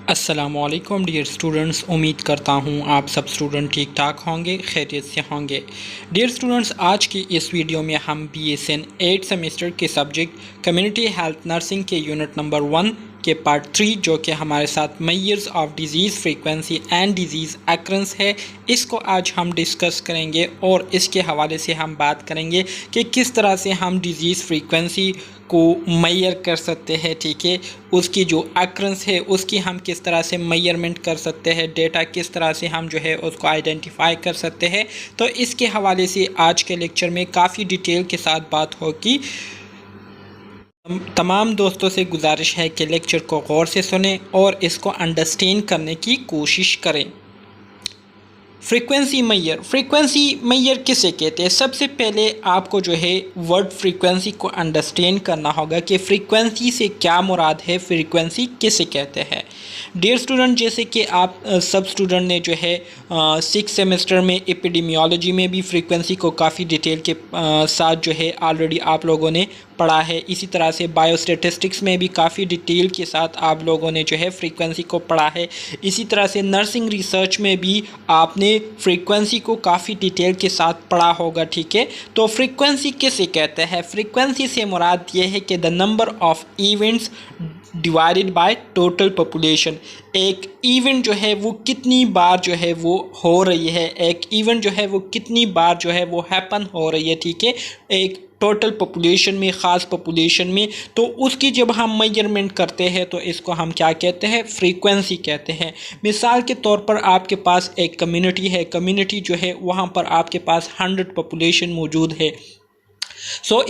अस्सलामुअलैकुम dear students, उम्मीद करता हूँ आप सब स्टूडेंट ठीक ठाक होंगे, खैरियत से होंगे। डियर स्टूडेंट्स, आज की इस वीडियो में हम BSN 8 सेमेस्टर के सब्जेक्ट कम्युनिटी हेल्थ नर्सिंग के यूनिट नंबर 1 के पार्ट 3 जो कि हमारे साथ measures of disease frequency and disease occurrence है, इसको आज हम डिस्कस करेंगे और इसके हवाले से हम बात करेंगे कि किस तरह से हम डिजीज़ फ्रीक्वेंसी को मेजर कर सकते हैं। ठीक है, उसकी जो अक्ररेंस है उसकी हम किस तरह से मेजरमेंट कर सकते हैं, डेटा किस तरह से हम जो है उसको आइडेंटिफाई कर सकते हैं। तो इसके हवाले से आज के लेक्चर में काफ़ी डिटेल के साथ बात होगी। तमाम दोस्तों से गुजारिश है कि लेक्चर को गौर से सुनें और इसको अंडरस्टैंड करने की कोशिश करें। फ्रीक्वेंसी मैयर किसे कहते हैं? सबसे पहले आपको जो है वर्ड फ्रीक्वेंसी को अंडरस्टैंड करना होगा कि फ्रीक्वेंसी से क्या मुराद है, फ्रीक्वेंसी किसे कहते हैं। डियर स्टूडेंट, जैसे कि आप सब स्टूडेंट ने जो है 6 सेमेस्टर में एपिडेमियोलॉजी में भी फ्रीक्वेंसी को काफ़ी डिटेल के साथ जो है ऑलरेडी आप लोगों ने पढ़ा है। इसी तरह से बायोस्टैटिस्टिक्स में भी काफ़ी डिटेल के साथ आप लोगों ने जो है फ्रीक्वेंसी को पढ़ा है। इसी तरह से नर्सिंग रिसर्च में भी आपने फ्रीक्वेंसी को काफ़ी डिटेल के साथ पढ़ा होगा। ठीक है, तो फ्रीक्वेंसी किसे कहते हैं? फ्रीक्वेंसी से मुराद ये है कि the number of events divided by total population. एक इवेंट जो है वो कितनी बार जो है वो हो रही है, एक इवेंट जो है वो कितनी बार जो है वो हैपन हो रही है। ठीक है, एक टोटल पॉपुलेशन में, ख़ास पॉपुलेशन में, तो उसकी जब हम मेजरमेंट करते हैं तो इसको हम क्या कहते हैं? फ्रीक्वेंसी कहते हैं। मिसाल के तौर पर आपके पास एक कम्युनिटी है, कम्युनिटी जो है वहाँ पर आपके पास 100 पॉपुलेशन मौजूद है।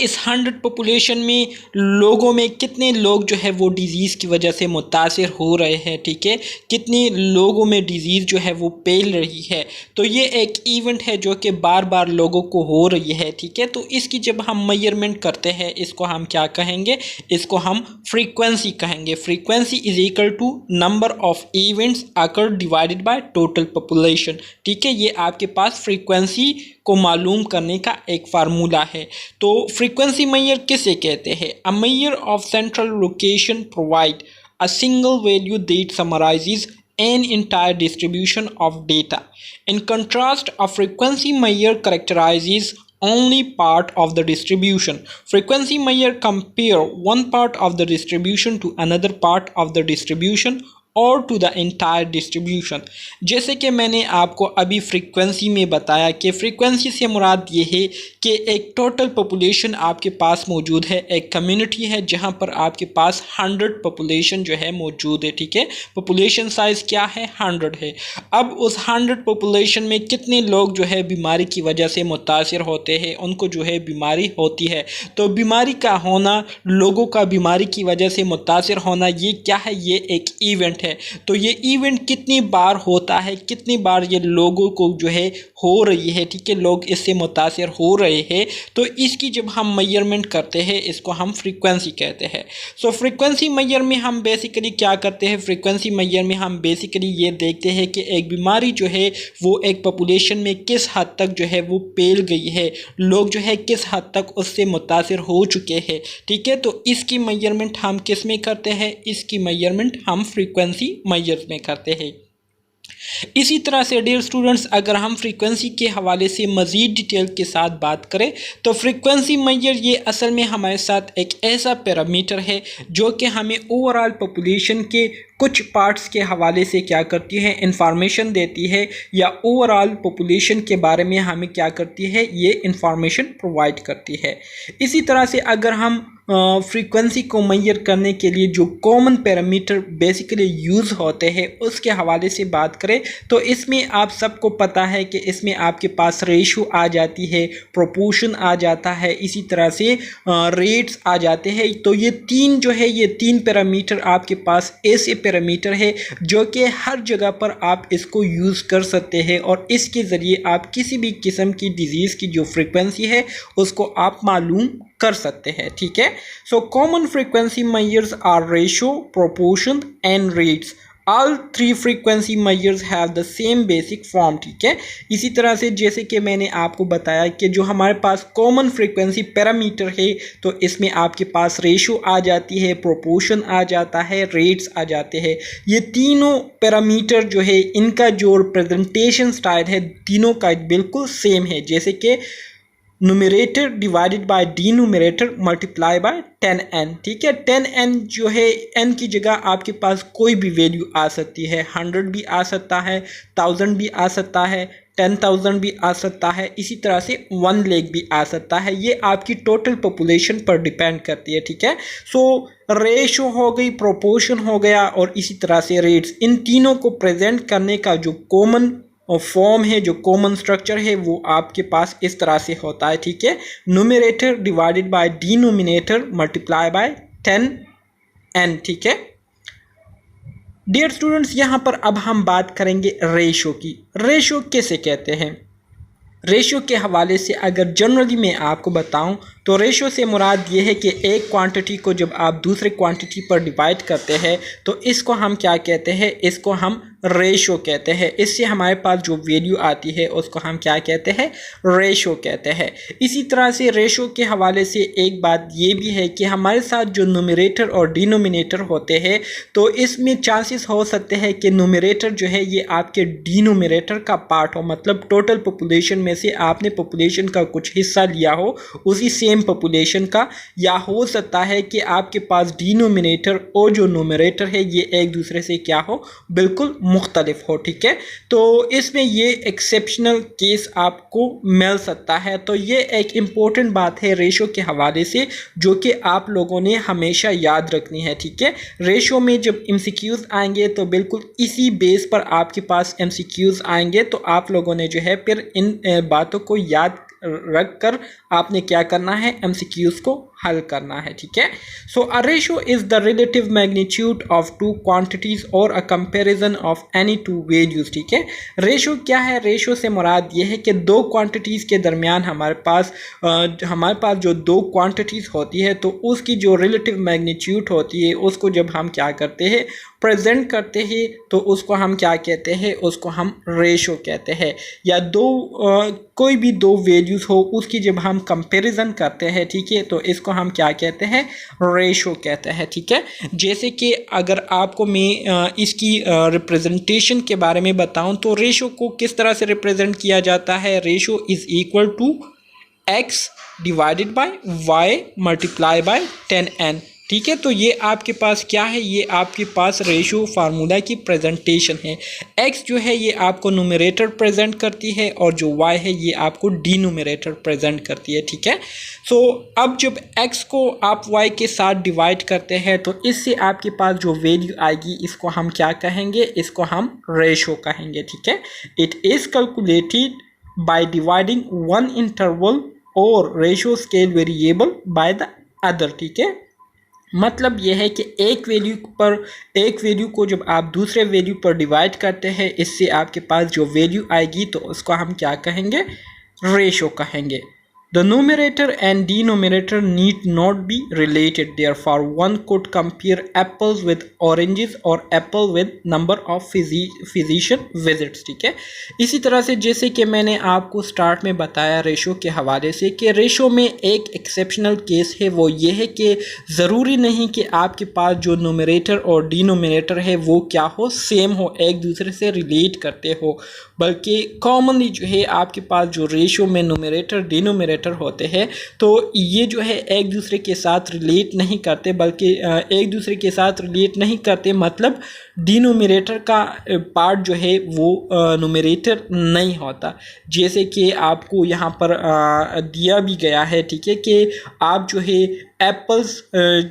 इस 100 पॉपुलेशन में लोगों में कितने लोग जो है वो डिज़ीज़ की वजह से मुतासिर हो रहे हैं। ठीक है, कितने लोगों में डिज़ीज़ जो है वो फैल रही है। तो ये एक इवेंट है जो कि बार बार लोगों को हो रही है। ठीक है, तो इसकी जब हम मेजरमेंट करते हैं इसको हम क्या कहेंगे? इसको हम फ्रीक्वेंसी कहेंगे। Frequency is equal to number of events occur divided by total population. ठीक है, ये आपके पास फ्रीक्वेंसी को मालूम करने का एक फार्मूला है। तो फ्रीक्वेंसी मेजर किसे कहते हैं? A measure of central location provide a single value that summarises an entire distribution of data. In contrast, a frequency measure characterizes only part of the distribution. Frequency measure compare one part of the distribution to another part of the distribution और to the entire distribution. जैसे कि मैंने आपको अभी frequency में बताया कि frequency से मुराद ये है कि एक टोटल पॉपुलेशन आपके पास मौजूद है, एक कम्युनिटी है जहाँ पर आपके पास 100 पॉपुलेशन जो है मौजूद है। ठीक है, पॉपुलेशन साइज़ क्या है? 100 है। अब उस 100 पॉपुलेशन में कितने लोग जो है बीमारी की वजह से मुतासिर होते हैं, उनको जो है बीमारी होती है। तो बीमारी का होना, लोगों का बीमारी की वजह से मुतासिर होना, ये क्या है? ये एक इवेंट है। तो ये इवेंट कितनी बार होता है, कितनी बार ये लोगों को जो है हो रही है। ठीक है, लोग इससे मुतासिर हो रहे हैं। तो इसकी जब हम मेजरमेंट करते हैं इसको हम फ्रीक्वेंसी कहते हैं। फ्रीक्वेंसी मेजर में हम बेसिकली क्या करते हैं? फ्रीक्वेंसी मेजर में हम बेसिकली ये देखते हैं कि एक बीमारी जो है वो एक पॉपुलेशन में किस हद तक जो है वो फैल गई है, लोग जो है किस हद तक उससे मुतासिर हो चुके हैं। ठीक है, तो इसकी मेजरमेंट हम किस में करते हैं? इसकी मेजरमेंट हम फ्रीक्वेंसी मेजर्स में करते हैं। इसी तरह से डियर स्टूडेंट्स, अगर हम फ्रीक्वेंसी के हवाले से मज़ीद डिटेल के साथ बात करें तो फ्रीक्वेंसी मेजर ये असल में हमारे साथ एक ऐसा पैरामीटर है जो कि हमें ओवरऑल पॉपुलेशन के कुछ पार्ट्स के हवाले से क्या करती है? इंफॉर्मेशन देती है, या ओवरऑल पॉपुलेशन के बारे में हमें क्या करती है? ये इंफॉर्मेशन प्रोवाइड करती है। इसी तरह से अगर हम फ्रीक्वेंसी को मेजर करने के लिए जो कॉमन पैरामीटर बेसिकली यूज़ होते हैं उसके हवाले से बात करें तो इसमें आप सबको पता है कि इसमें आपके पास रेशो आ जाती है, प्रोपोर्शन आ जाता है, इसी तरह से रेट्स आ जाते हैं। तो ये तीन जो है, ये तीन पैरामीटर आपके पास ऐसे पैरामीटर है जो कि हर जगह पर आप इसको यूज़ कर सकते हैं और इसके ज़रिए आप किसी भी किस्म की डिज़ीज़ की जो फ्रीक्वेंसी है उसको आप मालूम कर सकते हैं। ठीक है, common frequency measures are ratio, proportion and rates all three frequency measures have the same basic form, ठीक है। इसी तरह से जैसे कि मैंने आपको बताया कि जो हमारे पास कॉमन फ्रीक्वेंसी पैरामीटर है तो इसमें आपके पास रेशो आ जाती है, प्रोपोर्शन आ जाता है, रेट्स आ जाते हैं। ये तीनों पैरामीटर जो है इनका जो रिप्रेजेंटेशन स्टाइल है तीनों का बिल्कुल सेम है, जैसे कि numerator divided by denominator multiply by 10n, ठीक है। 10n जो है n की जगह आपके पास कोई भी वैल्यू आ सकती है, 100 भी आ सकता है, 1000 भी आ सकता है, 10,000 भी आ सकता है, इसी तरह से 1 लाख भी आ सकता है। ये आपकी टोटल पॉपुलेशन पर डिपेंड करती है, ठीक है। सो रेशो हो गई, प्रोपोर्शन हो गया और इसी तरह से रेट्स, इन तीनों को प्रेजेंट करने का जो कॉमन और फॉर्म है, जो कॉमन स्ट्रक्चर है वो आपके पास इस तरह से होता है, ठीक है। Numerator divided by denominator multiply by 10n, ठीक है। डियर स्टूडेंट्स, यहाँ पर अब हम बात करेंगे रेशो की। रेशो किसे कहते हैं? रेशो के हवाले से अगर जनरली मैं आपको बताऊं तो रेशो से मुराद ये है कि एक क्वांटिटी को जब आप दूसरे क्वांटिटी पर डिवाइड करते हैं तो इसको हम क्या कहते हैं? इसको हम रेशो कहते हैं। इससे हमारे पास जो वैल्यू आती है उसको हम क्या कहते हैं? रेशो कहते हैं। इसी तरह से रेशो के हवाले से एक बात ये भी है कि हमारे साथ जो न्यूमरेटर और डिनोमिनेटर होते हैं तो इसमें चांसेस हो सकते हैं कि न्यूमरेटर जो है ये आपके डिनोमिनेटर का पार्ट हो, मतलब टोटल पॉपुलेशन में से आपने पॉपुलेशन का कुछ हिस्सा लिया हो उसी सेम पॉपुलेशन का, या हो सकता है कि आपके पास डिनोमिनेटर और जो न्यूमरेटर है ये एक दूसरे से क्या हो? बिल्कुल मुख्तलिफ हो, ठीक है। तो इसमें ये एक्सेप्शनल केस आपको मिल सकता है। तो ये एक इम्पोर्टेंट बात है रेशो के हवाले से जो कि आप लोगों ने हमेशा याद रखनी है, ठीक है। रेशो में जब एमसीक्यूज आएंगे तो बिल्कुल इसी बेस पर आपके पास एमसीक्यूज आएंगे, तो आप लोगों ने जो है फिर इन बातों को याद रख कर आपने क्या करना है? एमसीक्यूज को हल करना है, ठीक है। So a ratio is the relative magnitude of two quantities और a comparison of any two values, ठीक है। रेशो क्या है? रेशो से मुराद ये है कि दो क्वांटिटीज के दरमियान हमारे पास जो दो क्वांटिटीज होती है तो उसकी जो रिलेटिव मैग्नीट्यूड होती है उसको जब हम क्या करते हैं? प्रेजेंट करते हैं, तो उसको हम क्या कहते हैं? उसको हम रेशो कहते हैं। या कोई भी दो वैल्यूज हो उसकी जब हम कंपैरिजन करते हैं, ठीक है, तो इसको हम क्या कहते हैं? रेशो कहते हैं, ठीक है। जैसे कि अगर आपको मैं इसकी रिप्रेजेंटेशन के बारे में बताऊं तो रेशो को किस तरह से रिप्रेजेंट किया जाता है? Ratio is equal to x divided by y multiply by 10n, ठीक है। तो ये आपके पास क्या है? ये आपके पास रेशो फार्मूला की प्रेजेंटेशन है। x जो है ये आपको न्यूमरेटर प्रेजेंट करती है और जो y है ये आपको डिनोमिनेटर प्रेजेंट करती है, ठीक है। सो अब जब x को आप y के साथ डिवाइड करते हैं तो इससे आपके पास जो वैल्यू आएगी इसको हम क्या कहेंगे? इसको हम रेशो कहेंगे, ठीक है। It is calculated by dividing one interval और ratio scale variable by the other, ठीक है। मतलब यह है कि एक वैल्यू को जब आप दूसरे वैल्यू पर डिवाइड करते हैं इससे आपके पास जो वैल्यू आएगी तो उसको हम क्या कहेंगे? रेशो कहेंगे। The numerator and denominator need not be related. Therefore, one could compare apples with oranges or apple with number of physician visits, ठीक है। इसी तरह से जैसे कि मैंने आपको स्टार्ट में बताया रेशो के हवाले से कि रेशो में एक एक्सेप्शनल केस है, वो ये है कि ज़रूरी नहीं कि आपके पास जो न्यूमरेटर और डिनोमिनेटर है वो क्या हो? सेम हो, एक दूसरे से रिलेट करते हो, बल्कि कॉमनली जो है आपके पास जो रेशो में न्यूमरेटर डिनोमिनेटर होते हैं तो ये जो है एक दूसरे के साथ रिलेट नहीं करते, बल्कि एक दूसरे के साथ रिलेट नहीं करते मतलब डिनोमिनेटर का पार्ट जो है वो न्यूमरेटर नहीं होता। जैसे कि आपको यहाँ पर दिया भी गया है, ठीक है, कि आप जो है एप्पल्स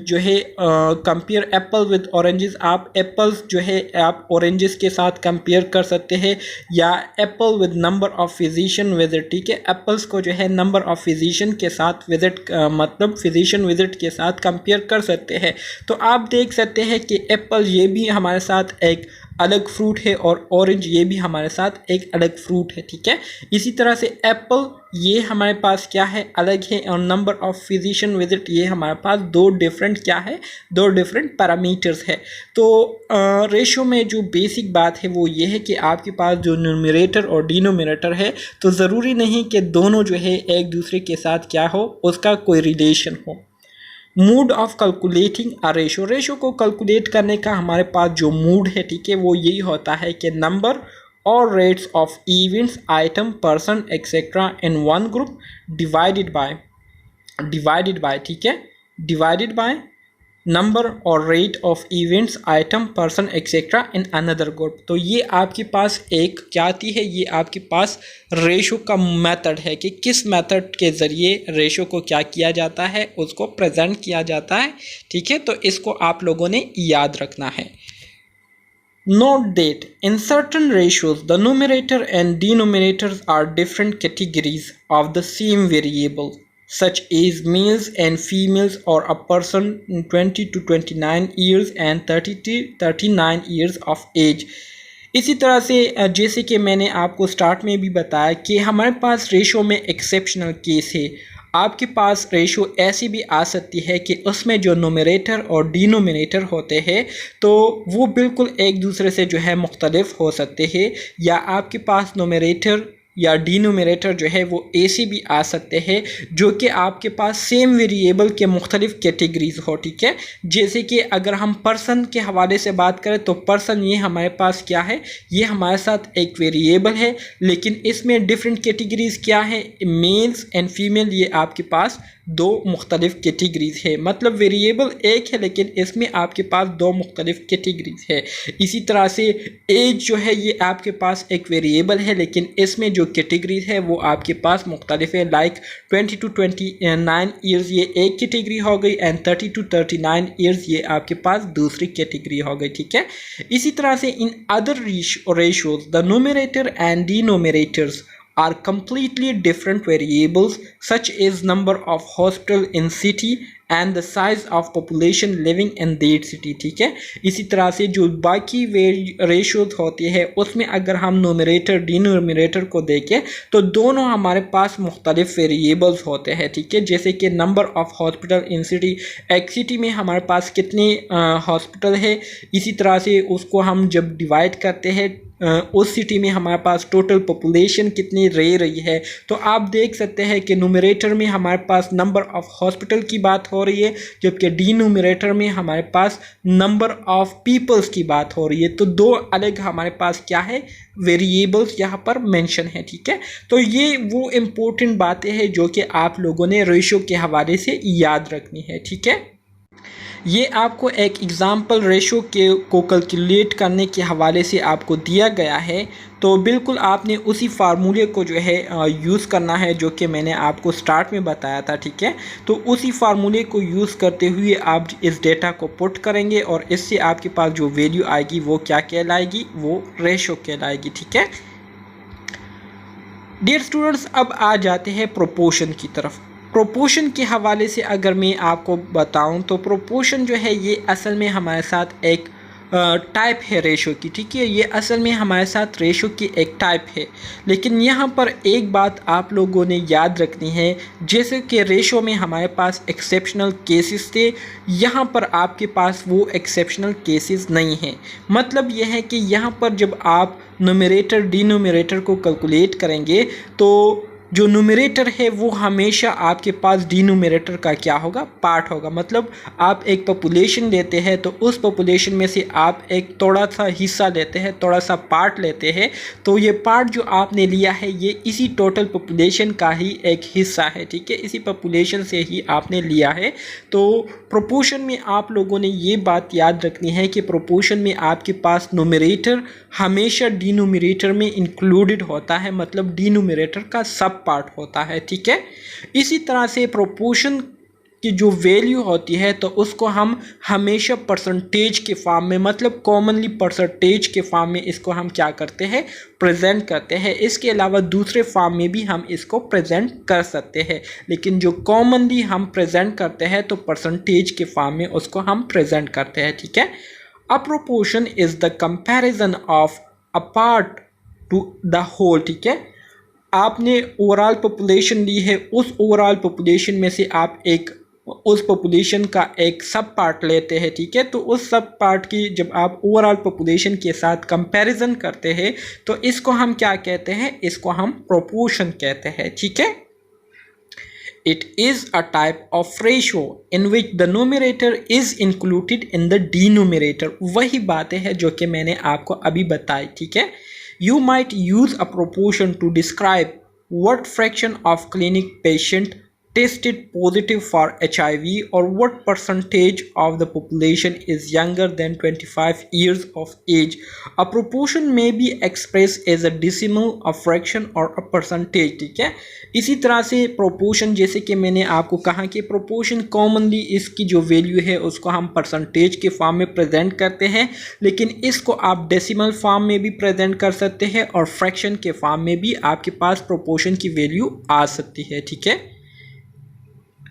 जो है कंपेयर एप्पल विद ऑरेंजेस, आप एप्पल्स जो है आप ऑरेंजेस के साथ कंपेयर कर सकते हैं, या Apple with number of physician visit, ठीक है। एप्पल्स को जो है नंबर ऑफ फिजिशियन के साथ विजिट मतलब फिजिशियन विजिट के साथ कंपेयर कर सकते हैं। तो आप देख सकते हैं कि एप्पल ये भी हमारे साथ एक अलग फ्रूट है और ऑरेंज ये भी हमारे साथ एक अलग फ्रूट है, ठीक है। इसी तरह से एप्पल ये हमारे पास क्या है, अलग है, और नंबर ऑफ फिजिशियन विजिट ये हमारे पास दो डिफरेंट क्या है, दो डिफरेंट पैरामीटर्स है। तो रेशो में जो बेसिक बात है वो ये है कि आपके पास जो न्यूमरेटर और डिनोमिनेटर है तो ज़रूरी नहीं कि दोनों जो है एक दूसरे के साथ क्या हो, उसका कोई रिलेशन हो। Mood off calculating a ratio, ratio को कैलकुलेट करने का हमारे पास जो मूड है, ठीक है, वो यही होता है कि नंबर और rates of events, item, person etcetera in one group divided by ठीक है, डिवाइडेड बाय नंबर और rate of events, item, person etcetera in another group. तो ये आपके पास एक क्या आती है, ये आपके पास रेशो का मेथड है कि किस मेथड के ज़रिए रेशो को क्या किया जाता है, उसको प्रेजेंट किया जाता है, ठीक है। तो इसको आप लोगों ने याद रखना है। Note that in certain ratios, the numerator and denominators are different categories of the same variable, such as males and females or a person 20 to 29 years and 30 to 39 years of age. इसी तरह से जैसे कि मैंने आपको start में भी बताया कि हमारे पास रेशो में एक्सेप्शनल केस है। आपके पास रेशो ऐसी भी आ सकती है कि उसमें जो नोमिनेटर और डिनोमिनेटर होते हैं तो वो बिल्कुल एक दूसरे से जो है मुख्तलिफ हो सकते हैं, या आपके पास नोमिनेटर या डिनोमिनेटर जो है वो ऐसे भी आ सकते हैं जो कि आपके पास सेम वेरिएबल के मुख्तलिफ कैटेगरीज हो, ठीक है। जैसे कि अगर हम पर्सन के हवाले से बात करें तो पर्सन ये हमारे पास क्या है, ये हमारे साथ एक वेरिएबल है, लेकिन इसमें डिफरेंट कैटेगरीज क्या है, मेल्स एंड फीमेल, ये आपके पास दो मुख्तलिफ कैटेगरीज है। मतलब वेरिएबल एक है लेकिन इसमें आपके पास दो मुख्तलिफ कैटेगरीज है। इसी तरह से एज जो है ये आपके पास एक वेरिएबल है लेकिन इसमें जो कैटेगरीज है वो आपके पास मुख्तलिफ है। लाइक 20 to 29 ईयर्स ये एक कैटेगरी हो गई एंड 30 to 39 ईयर्स ये आपके पास दूसरी कैटेगरी हो गई, ठीक है। इसी तरह से in other ratios the numerator and denominators are completely different variables such as number of hospital in city and the size of population living in that city, ठीक है। इसी तरह से जो बाकी रेशियोज होती है उसमें अगर हम नोमिनेटर डिनोमिनेटर को देखें तो दोनों हमारे पास मुख्तलिफ वेरिएबल्स होते हैं, ठीक है। जैसे कि number of hospital in city, एक सिटी में हमारे पास कितने हॉस्पिटल है, इसी तरह से उसको हम जब डिवाइड करते हैं उस सिटी में हमारे पास टोटल पॉपुलेशन कितनी रह रही है। तो आप देख सकते हैं कि न्यूमरेटर में हमारे पास नंबर ऑफ हॉस्पिटल की बात हो रही है जबकि डिनोमिनेटर में हमारे पास नंबर ऑफ पीपल्स की बात हो रही है। तो दो अलग हमारे पास क्या है, वेरिएबल्स यहाँ पर मेंशन है, ठीक है। तो ये वो इम्पोर्टेंट बातें हैं जो कि आप लोगों ने रेशो के हवाले से याद रखनी है, ठीक है। ये आपको एक एग्ज़ाम्पल रेशो को कैलकुलेट करने के हवाले से आपको दिया गया है। तो बिल्कुल आपने उसी फार्मूले को जो है यूज़ करना है जो कि मैंने आपको स्टार्ट में बताया था, ठीक है। तो उसी फार्मूले को यूज़ करते हुए आप इस डेटा को पुट करेंगे और इससे आपके पास जो वैल्यू आएगी वो क्या कहलाएगी, वो रेशो कहलाएगी, ठीक है। डियर स्टूडेंट्स, अब आ जाते हैं प्रोपोर्शन की तरफ। प्रोपोर्शन के हवाले से अगर मैं आपको बताऊं तो प्रोपोर्शन जो है ये असल में हमारे साथ एक टाइप है रेशो की, ठीक है। ये असल में हमारे साथ रेशो की एक टाइप है, लेकिन यहाँ पर एक बात आप लोगों ने याद रखनी है, जैसे कि रेशो में हमारे पास एक्सेप्शनल केसेस थे, यहाँ पर आपके पास वो एक्सेप्शनल केसेस नहीं हैं। मतलब यह है कि यहाँ पर जब आप न्यूमरेटर डिनोमिनेटर को कैलकुलेट करेंगे तो जो न्यूमरेटर है वो हमेशा आपके पास डिनोमिनेटर का क्या होगा, पार्ट होगा। मतलब आप एक पॉपुलेशन लेते हैं तो उस पॉपुलेशन में से आप एक थोड़ा सा हिस्सा लेते हैं, थोड़ा सा पार्ट लेते हैं, तो ये पार्ट जो आपने लिया है ये इसी टोटल पॉपुलेशन का ही एक हिस्सा है, ठीक है। इसी पॉपुलेशन से ही आपने लिया है। तो प्रोपोर्शन में आप लोगों ने ये बात याद रखनी है कि प्रोपोर्शन में आपके पास न्यूमरेटर हमेशा डिनोमिनेटर में इंक्लूडेड होता है, मतलब डिनोमिनेटर का सब पार्ट होता है, ठीक है। इसी तरह से प्रोपोर्शन की जो वैल्यू होती है तो उसको हम हमेशा परसेंटेज के फॉर्म में, मतलब कॉमनली परसेंटेज के फॉर्म में इसको हम क्या करते हैं, प्रेजेंट करते हैं। इसके अलावा दूसरे फॉर्म में भी हम इसको प्रेजेंट कर सकते हैं, लेकिन जो कॉमनली हम प्रेजेंट करते हैं तो परसेंटेज के फॉर्म में उसको हम प्रेजेंट करते हैं, ठीक है। A proportion is the comparison of a part to the whole, ठीक है। आपने ओवरऑल पॉपुलेशन ली है, उस ओवरऑल पॉपुलेशन में से आप एक उस पॉपुलेशन का एक सब पार्ट लेते हैं, ठीक है। तो उस सब पार्ट की जब आप ओवरऑल पॉपुलेशन के साथ कंपैरिजन करते हैं तो इसको हम क्या कहते हैं, इसको हम प्रोपोर्शन कहते हैं, ठीक है। It is a type of ratio in which the numerator is included in the denominator। वही बातें हैं जो कि मैंने आपको अभी बताई, ठीक है। You might use a proportion to describe what fraction of clinic patient tested positive for HIV or what percentage of the population is younger than 25 years of age। A proportion may be expressed as a decimal, a fraction or a percentage, ठीक है। इसी तरह से proportion, जैसे कि मैंने आपको कहा कि प्रोपोर्शन कॉमनली इसकी जो वैल्यू है उसको हम परसेंटेज के फॉर्म में प्रेजेंट करते हैं, लेकिन इसको आप डेसिमल फॉर्म में भी प्रेजेंट कर सकते हैं और फ्रैक्शन के फॉर्म में भी आपके पास प्रोपोर्शन की वैल्यू आ सकती है, ठीक है।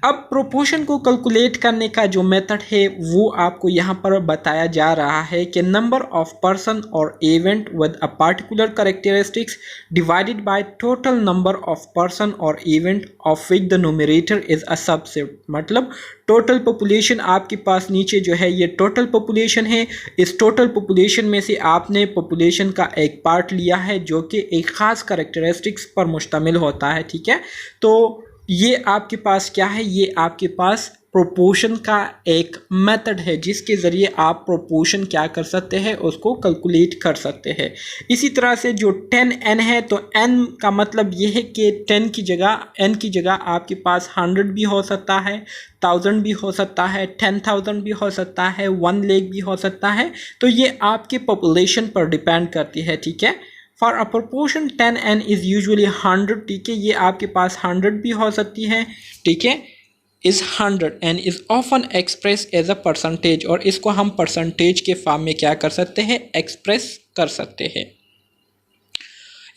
अब प्रोपोर्शन को कैलकुलेट करने का जो मेथड है वो आपको यहाँ पर बताया जा रहा है कि नंबर ऑफ पर्सन और event with a particular characteristics divided by total number of person और event of which the numerator is a subset. मतलब टोटल पॉपुलेशन आपके पास नीचे जो है ये टोटल पॉपुलेशन है, इस टोटल पॉपुलेशन में से आपने पॉपुलेशन का एक पार्ट लिया है जो कि एक ख़ास कैरेक्टरिस्टिक्स पर मुश्तमिल होता है, ठीक है। तो ये आपके पास क्या है, ये आपके पास प्रोपोर्शन का एक मेथड है जिसके ज़रिए आप प्रोपोर्शन क्या कर सकते हैं, उसको कैलकुलेट कर सकते हैं। इसी तरह से जो 10n है तो n का मतलब ये है कि 10 की जगह n की जगह आपके पास 100 भी हो सकता है, 1000 भी हो सकता है, 10,000 भी हो सकता है, 1 लाख भी हो सकता है। तो ये आपके पॉपुलेशन पर डिपेंड करती है, ठीक है। For a proportion 10n is usually 100, ठीक है। ये आपके पास 100 भी हो सकती है, ठीक है। Is 100 and is often express as a percentage, और इसको हम परसेंटेज के फॉर्म में क्या कर सकते हैं, एक्सप्रेस कर सकते हैं।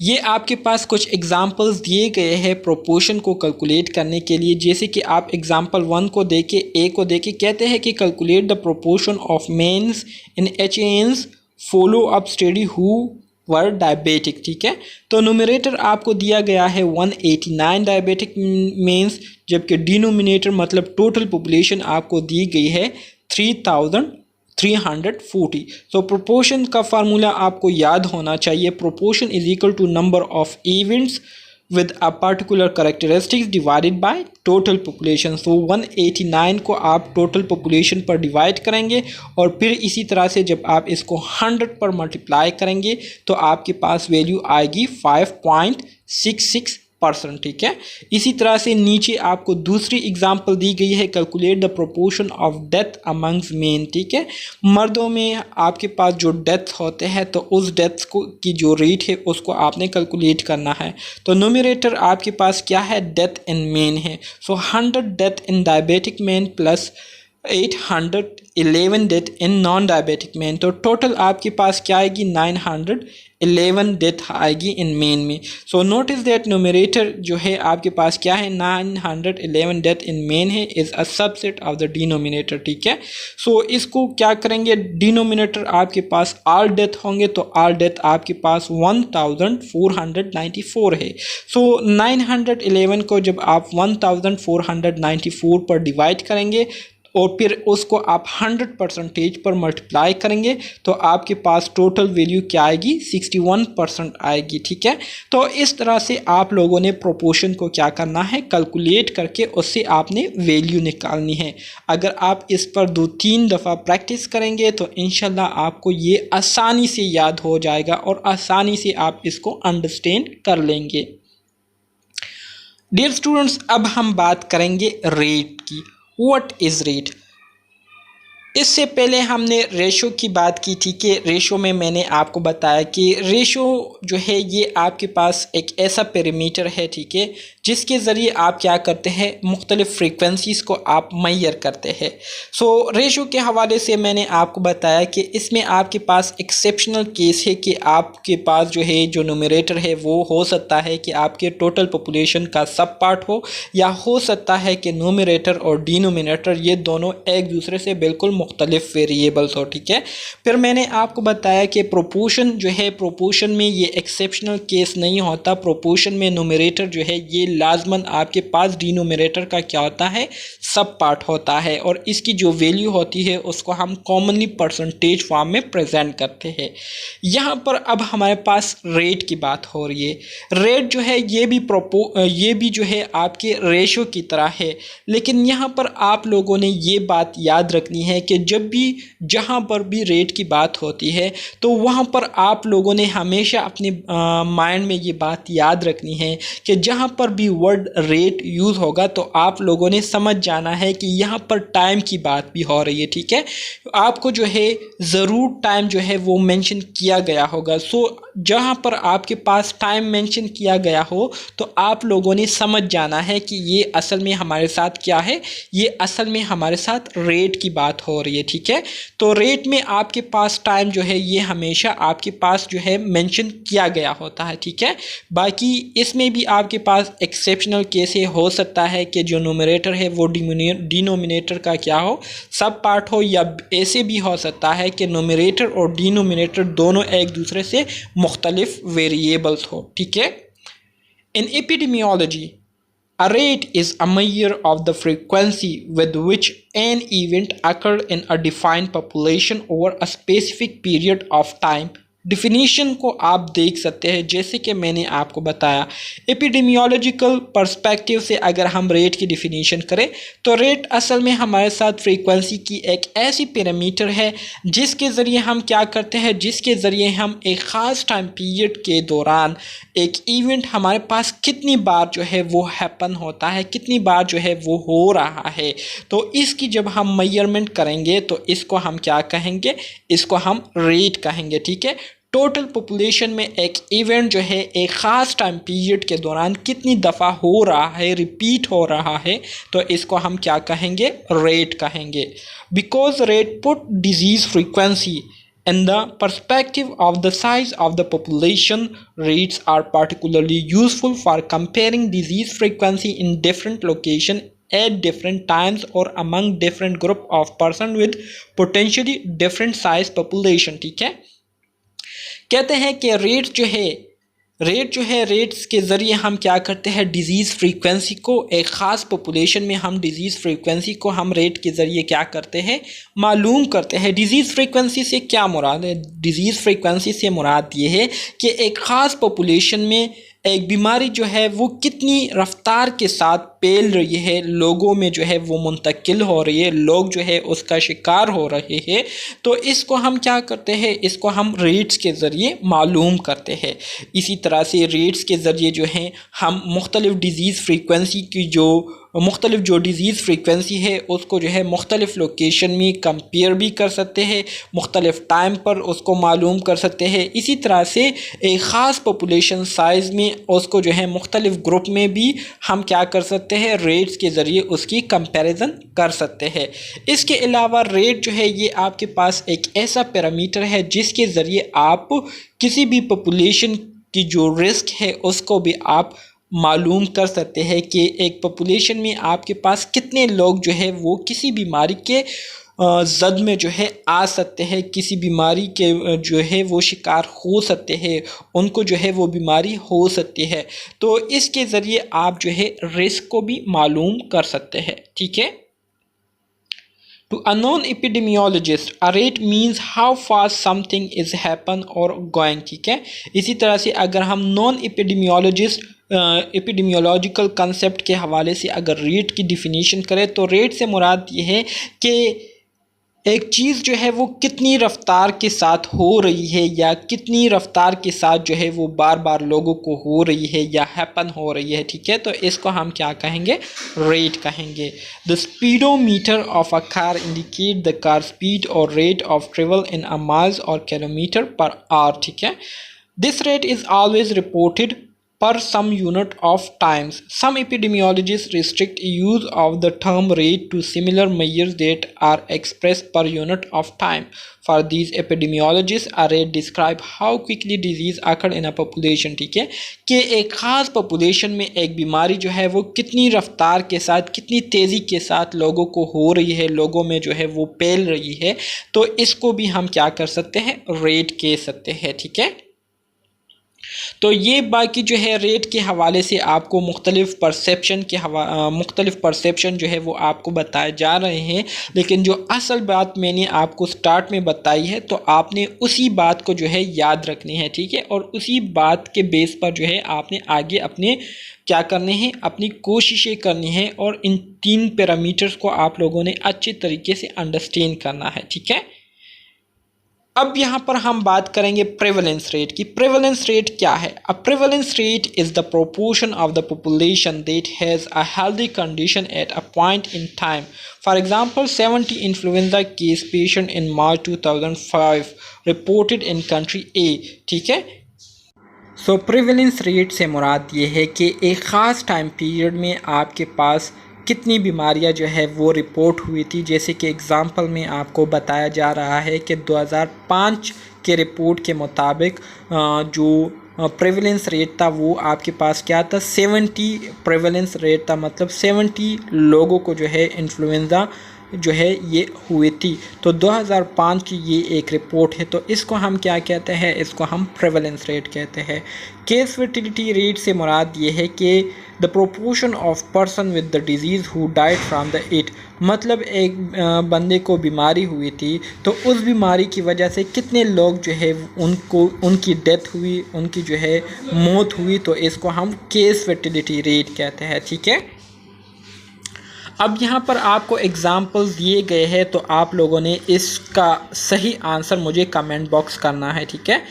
ये आपके पास कुछ एग्जांपल्स दिए गए हैं प्रोपोर्शन को कैलकुलेट करने के लिए, जैसे कि आप एग्जांपल 1 को देके ए को देके कहते हैं कि calculate the proportion of mens in HANs follow up study who were diabetic, ठीक है। तो न्यूमरेटर आपको दिया गया है 189 डायबिटिक मेंस, जबकि डिनोमिनेटर मतलब टोटल पॉपुलेशन आपको दी गई है 3340। तो प्रोपोर्शन का फार्मूला आपको याद होना चाहिए, proportion is equal to number of events with a particular characteristics divided by total population। so 189 को आप टोटल पॉपुलेशन पर डिवाइड करेंगे और फिर इसी तरह से जब आप इसको 100 पर मल्टीप्लाई करेंगे तो आपके पास वैल्यू आएगी 5.66%, ठीक है। इसी तरह से नीचे आपको दूसरी एग्जांपल दी गई है, calculate the proportion of death amongst main, ठीक है। मर्दों में आपके पास जो डेथ होते हैं तो उस डेथ को की जो रेट है उसको आपने कैलकुलेट करना है। तो न्यूमरेटर आपके पास क्या है, डेथ इन मेन है। सो 100 death in diabetic man plus 811 death in non diabetic man, तो टोटल आपके पास क्या आएगी, 911 डेथ आएगी इन मेन में। सो नोटिस दैट न्यूमरेटर जो है आपके पास क्या है, 911 डेथ इन मेन है, is a subset of the denominator, ठीक है। सो इसको क्या करेंगे, डिनोमिनेटर आपके पास ऑल डेथ होंगे तो ऑल डेथ आपके पास 1494 है। सो 911 को जब आप 1494 पर डिवाइड करेंगे और फिर उसको आप 100% पर मल्टीप्लाई करेंगे तो आपके पास टोटल वैल्यू क्या आएगी, 61% आएगी, ठीक है। तो इस तरह से आप लोगों ने प्रोपोर्शन को क्या करना है, कैलकुलेट करके उससे आपने वैल्यू निकालनी है। अगर आप इस पर 2-3 दफ़ा प्रैक्टिस करेंगे तो इंशाल्लाह आपको ये आसानी से याद हो जाएगा और आसानी से आप इसको अंडरस्टैंड कर लेंगे। डियर स्टूडेंट्स, अब हम बात करेंगे रेट की। What is rate? इससे पहले हमने रेशो की बात की थी कि रेशो में मैंने आपको बताया कि रेशो जो है ये आपके पास एक ऐसा पैरामीटर है, ठीक है, जिसके ज़रिए आप क्या करते हैं, मुख्तलिफ़ फ्रीक्वेंसीज़ को आप मेजर करते हैं। सो रेशो के हवाले से मैंने आपको बताया कि इसमें आपके पास एक्सेप्शनल केस है कि आपके पास जो है जो न्यूमरेटर है वो हो सकता है कि आपके टोटल पॉपुलेशन का सब पार्ट हो, या हो सकता है कि न्यूमरेटर और डिनोमिनेटर ये दोनों एक दूसरे से बिल्कुल मुख्तलिफ वेरिएबल्स हो, ठीक है। फिर मैंने आपको बताया कि प्रोपोर्शन जो है, प्रोपोर्शन में ये एक्सेप्शनल केस नहीं होता। प्रोपोर्शन में न्यूमरेटर जो है ये लाजमन आपके पास डिनोमिनेटर का क्या होता है, सब पार्ट होता है, और इसकी जो वैल्यू होती है उसको हम कॉमनली परसेंटेज फॉर्म में प्रेजेंट करते हैं। यहाँ पर अब हमारे पास रेट की बात हो रही है। रेट जो है ये भी जो है आपके रेशो की तरह है, लेकिन यहाँ पर आप लोगों ने ये बात याद रखनी है कि जब भी जहाँ पर भी रेट की बात होती है तो वहाँ पर आप लोगों ने हमेशा अपने माइंड में ये बात याद रखनी है कि जहाँ पर भी वर्ड रेट यूज़ होगा तो आप लोगों ने समझ जाना है कि यहाँ पर टाइम की बात भी हो रही है, ठीक है। आपको जो है ज़रूर टाइम जो है वो मेंशन किया गया होगा। सो जहाँ पर आपके पास टाइम मेंशन किया गया हो तो आप लोगों ने समझ जाना है कि ये असल में हमारे साथ क्या है, ये असल में हमारे साथ रेट की बात हो रही है, ठीक है। तो रेट में आपके पास टाइम जो है ये हमेशा आपके पास जो है मेंशन किया गया होता है, ठीक है। बाकी इसमें भी आपके पास एक्सेप्शनल केस हो सकता है कि जो न्यूमरेटर है वो डिनोमिनेटर का क्या हो, सब पार्ट हो, या ऐसे भी हो सकता है कि न्यूमरेटर और डिनोमिनेटर दोनों एक दूसरे से मुख्तलिफ वेरिएबल्स हो, ठीक है। इन epidemiology, a rate is a measure of the frequency with which an event occurred in a defined population over a specific period of time। Definition को आप देख सकते हैं, जैसे कि मैंने आपको बताया एपिडेमियोलॉजिकल पर्सपेक्टिव से अगर हम रेट की डिफिनीशन करें तो रेट असल में हमारे साथ फ्रीक्वेंसी की एक ऐसी पैरामीटर है जिसके ज़रिए हम क्या करते हैं, जिसके ज़रिए हम एक ख़ास टाइम पीरियड के दौरान एक इवेंट हमारे पास कितनी बार जो है वो हैपन होता है, कितनी बार जो है वो हो रहा है, तो इसकी जब हम मेजरमेंट करेंगे तो इसको हम क्या कहेंगे, इसको हम रेट कहेंगे, ठीक है। टोटल पॉपुलेशन में एक इवेंट जो है एक ख़ास टाइम पीरियड के दौरान कितनी दफ़ा हो रहा है, रिपीट हो रहा है, तो इसको हम क्या कहेंगे, रेट कहेंगे। Because rate put disease frequency in the perspective of the size of the population, rates are particularly useful for comparing disease frequency in different locations at different times or among different group of person with potentially different size population, ठीक है। कहते हैं कि rates के ज़रिए हम क्या करते हैं, डिज़ीज़ फ्रीक्वेंसी को, एक ख़ास पॉपुलेशन में हम डिज़ीज़ फ्रीक्वेंसी को हम रेट के ज़रिए क्या करते हैं, मालूम करते हैं। डिज़ीज़ फ्रीक्वेंसी से क्या मुराद है, डिज़ीज़ फ्रीक्वेंसी से मुराद ये है कि एक ख़ास पॉपुलेशन में एक बीमारी जो है वो कितनी रफ्तार के साथ फैल रही है, लोगों में जो है वो मुंतकिल हो रही है, लोग जो है उसका शिकार हो रहे हैं, तो इसको हम क्या करते हैं, इसको हम रेट्स के ज़रिए मालूम करते हैं। इसी तरह से रेट्स के ज़रिए जो है हम मुख्तलिफ डिज़ीज़ फ्रीक्वेंसी की जो डिज़ीज़ फ्रीक्वेंसी है उसको जो है मुख्तलिफ़ लोकेशन में कंपेयर भी कर सकते हैं, मुख्तलिफ़ टाइम पर उसको मालूम कर सकते हैं। इसी तरह से एक ख़ास पॉपुलेशन साइज़ में उसको जो है मुख्तलिफ़ ग्रुप में भी हम क्या कर सकते हैं, रेट्स के ज़रिए उसकी कंपैरिजन कर सकते हैं। इसके अलावा रेट जो है ये आपके पास एक ऐसा पैरामीटर है जिसके ज़रिए आप किसी भी पॉपुलेशन की जो रिस्क है उसको भी आप मालूम कर सकते हैं कि एक पॉपुलेशन में आपके पास कितने लोग जो है वो किसी बीमारी के जद में जो है आ सकते हैं, किसी बीमारी के जो है वो शिकार हो सकते हैं, उनको जो है वो बीमारी हो सकती है। तो इसके ज़रिए आप जो है रिस्क को भी मालूम कर सकते हैं, ठीक है। To a non-epidemiologist, a rate means how fast something is happen or going, ठीक है। इसी तरह से अगर हम नॉन एपिडेमियोलॉजिकल कंसेप्ट के हवाले से अगर रेट की डिफिनीशन करें तो रेट से मुराद ये है कि एक चीज़ जो है वो कितनी रफ्तार के साथ हो रही है या कितनी रफ्तार के साथ जो है वो बार बार लोगों को हो रही है या हैपन हो रही है, ठीक है। तो इसको हम क्या कहेंगे, रेट कहेंगे। The speedometer of a car indicate the car speed और rate of travel in a miles और किलोमीटर पर आवर, ठीक है। This rate is always reported per some unit of times. Some epidemiologists restrict use of the term rate to similar measures that are expressed per unit of time. For these epidemiologists, a rate describe how quickly disease occur in a population. ठीक है कि एक ख़ास population में एक बीमारी जो है वो कितनी रफ्तार के साथ, कितनी तेज़ी के साथ लोगों को हो रही है, लोगों में जो है वो फैल रही है, तो इसको भी हम क्या कर सकते हैं, रेट कह सकते हैं। ठीक है, तो ये बाकी जो है रेट के हवाले से आपको मुख्तलिफ परसेप्शन जो है वो आपको बताए जा रहे हैं, लेकिन जो असल बात मैंने आपको स्टार्ट में बताई है तो आपने उसी बात को जो है याद रखनी है। ठीक है, और उसी बात के बेस पर जो है आपने आगे अपने क्या करने हैं, अपनी कोशिशें करनी है और इन 3 पैरामीटर्स को आप लोगों ने अच्छे तरीके से अंडरस्टैंड करना है। ठीक है, अब यहाँ पर हम बात करेंगे प्रेवलेंस रेट की। प्रेवलेंस रेट क्या है? A prevalence rate is the proportion of the population that has a healthy condition at a point in time. For example 70 influenza case patient in March 2005 reported in country A. ठीक है, सो prevalence rate से मुराद ये है कि एक ख़ास time period में आपके पास कितनी बीमारियां जो है वो रिपोर्ट हुई थी। जैसे कि एग्ज़ाम्पल में आपको बताया जा रहा है कि 2005 के रिपोर्ट के मुताबिक जो प्रेवलेंस रेट था वो आपके पास क्या था, 70 प्रेवलेंस रेट था, मतलब 70 लोगों को जो है इन्फ्लुएंज़ा जो है ये हुई थी। तो 2005 की ये एक रिपोर्ट है, तो इसको हम क्या कहते हैं, इसको हम प्रेवलेंस रेट कहते हैं। केस फर्टिलिटी रेट से मुराद ये है कि the proportion of person with the disease who died from the it, मतलब एक बंदे को बीमारी हुई थी तो उस बीमारी की वजह से कितने लोग जो है उनकी डेथ हुई, उनकी जो है मौत हुई, तो इसको हम केस फर्टिलिटी रेट कहते हैं। ठीक है, अब यहाँ पर आपको एग्जाम्पल्स दिए गए हैं, तो आप लोगों ने इसका सही आंसर मुझे कमेंट बॉक्स करना है। ठीक है,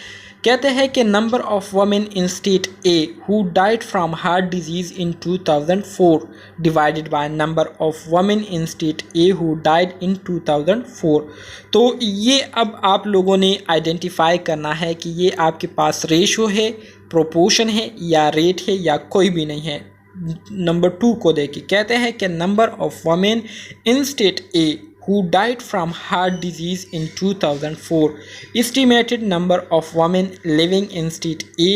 कहते हैं कि number of women in state A who died from heart disease in 2004 divided by number of women in state A who died in 2004। तो ये अब आप लोगों ने आइडेंटिफाई करना है कि ये आपके पास रेशो है, प्रोपोर्शन है या रेट है या कोई भी नहीं है। नंबर 2 को देखिए, कहते हैं कि number of women in state A who died from heart disease in 2004, estimated number of women living in state A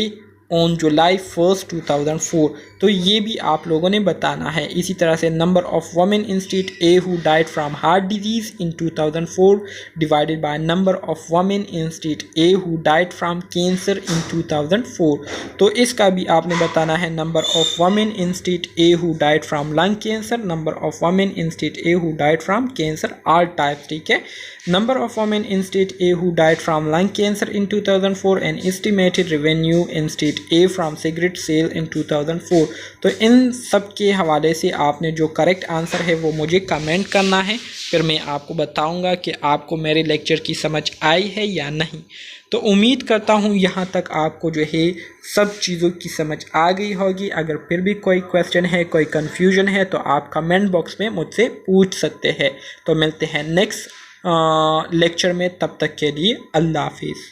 on July 1st 2004। तो ये भी आप लोगों ने बताना है। इसी तरह से number of women in state A who died from heart disease in 2004 divided by number of women in state A who died from cancer in 2004। तो इसका भी आपने बताना है number of women in state A who died from lung cancer, number of women in state A who died from cancer all types. ठीक है, number of women in state A who died from lung cancer in 2004 and estimated revenue in state A from cigarette sale in 2004। तो इन सब के हवाले से आपने जो correct answer है वो मुझे कमेंट करना है, फिर मैं आपको बताऊंगा कि आपको मेरे लेक्चर की समझ आई है या नहीं। तो उम्मीद करता हूँ यहाँ तक आपको जो है सब चीज़ों की समझ आ गई होगी। अगर फिर भी कोई क्वेश्चन है, कोई कन्फ्यूजन है, तो आप कमेंट बॉक्स में मुझसे पूछ सकते हैं। तो मिलते हैं नेक्स्ट लेक्चर में, तब तक के लिए अल्लाह हाफिज़।